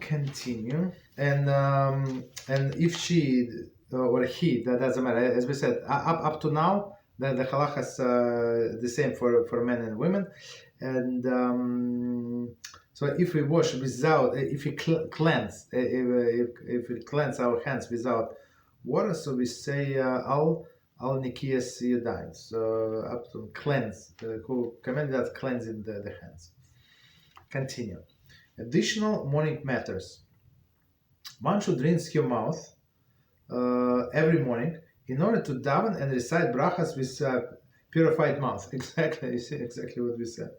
continue. And if she or he, that doesn't matter. As we said, up to now, the halacha is the same for men and women. And so if we wash without, if we cleanse, if we cleanse our hands without water, so we say al nikiyas yadayim. So up to cleanse, who commanded us cleansing the hands. Continue. Additional morning matters. One should rinse your mouth every morning in order to daven and recite brachos with purified mouth. Exactly, you see exactly what we said.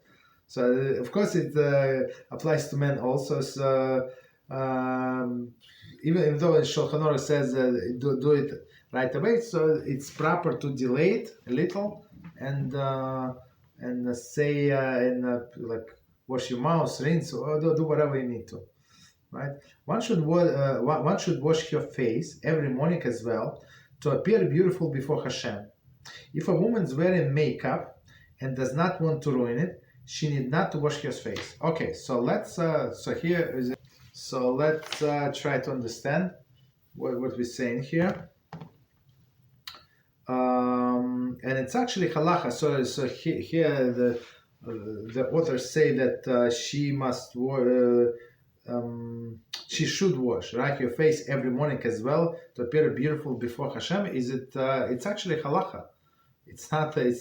So of course it applies to men also. So even though Shulchan Aruch says do it right away, so it's proper to delay it a little and say like wash your mouth, rinse, or do whatever you need to. Right? One should wash your face every morning as well to appear beautiful before Hashem. If a woman is wearing makeup and does not want to ruin it, she need not to wash her face. Okay, so let's try to understand what we're saying here. And it's actually halacha. So here the authors say that she should wash, right, your face every morning as well to appear beautiful before Hashem. It's actually halacha. It's not a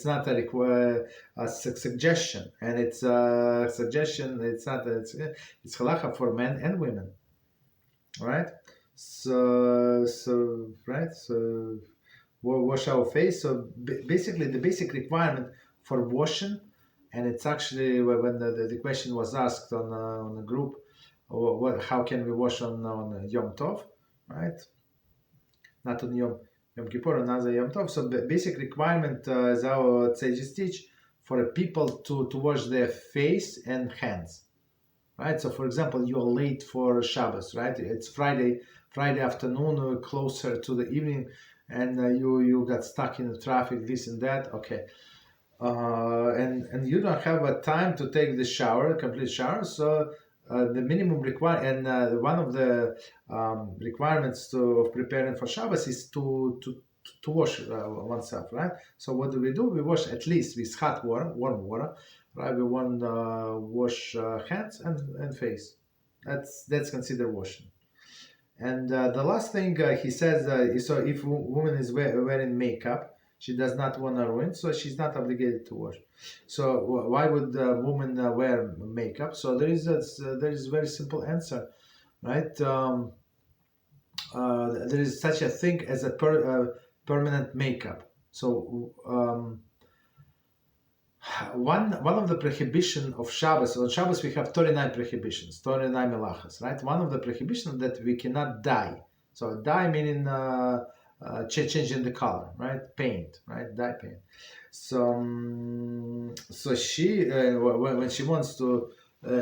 suggestion, and it's a suggestion. It's halacha for men and women, right? So wash our face. So basically, the basic requirement for washing, and it's actually when the question was asked on the group. How can we wash on Yom Tov, right? Not on Yom Kippur, another Yom Tov. So the basic requirement, as our sages teach, for people to wash their face and hands, right? So for example, you're late for Shabbos, right? It's Friday afternoon, closer to the evening, and you got stuck in the traffic, this and that. Okay, and you don't have a time to take the complete shower, so. The minimum requirement, and one of the requirements of preparing for Shabbos is to wash oneself, right? So what do? We wash at least with hot water, warm water, right? We want wash hands and face. That's considered washing. And the last thing he says, so if a woman is wearing makeup, she does not want to ruin, so she's not obligated to wash. So why would a woman wear makeup? So there is a very simple answer, right? There is such a thing as a permanent makeup. So one of the prohibition of Shabbos. On Shabbos we have 39 prohibitions, 39 melachas, right? One of the prohibitions that we cannot dye. So dye meaning changing the color, right? Paint, right? Dye paint. So she when she wants to,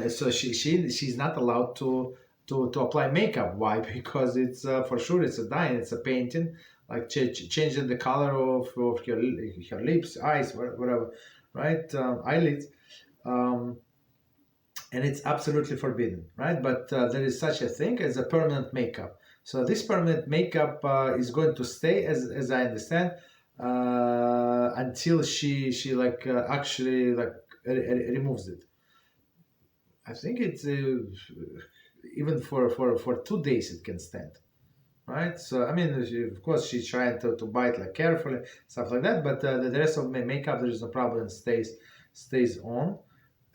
she's not allowed to apply makeup. Why? Because it's for sure it's a dye, it's a painting, like changing the color of her lips, eyes, whatever, right? Eyelids. And it's absolutely forbidden, right? But there is such a thing as a permanent makeup. So this permanent makeup is going to stay, as I understand, until she actually removes it. I think it's even for 2 days it can stand, right? So I mean, of course she's trying to bite like carefully, stuff like that. But the rest of my makeup, there is no problem, stays on.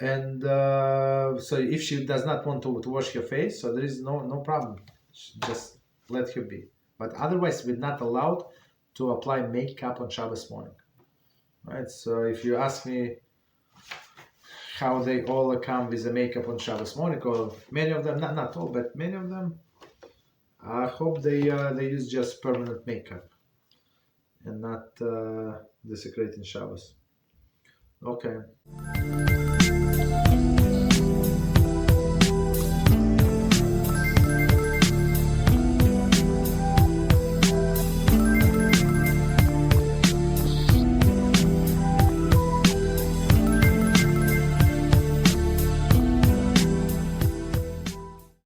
And so if she does not want to wash her face, so there is no problem. Just let her be. But otherwise, we're not allowed to apply makeup on Shabbos morning, right? So if you ask me how they all come with the makeup on Shabbos morning, or many of them, not all, but many of them, I hope they use just permanent makeup and not desecrating Shabbos. Okay.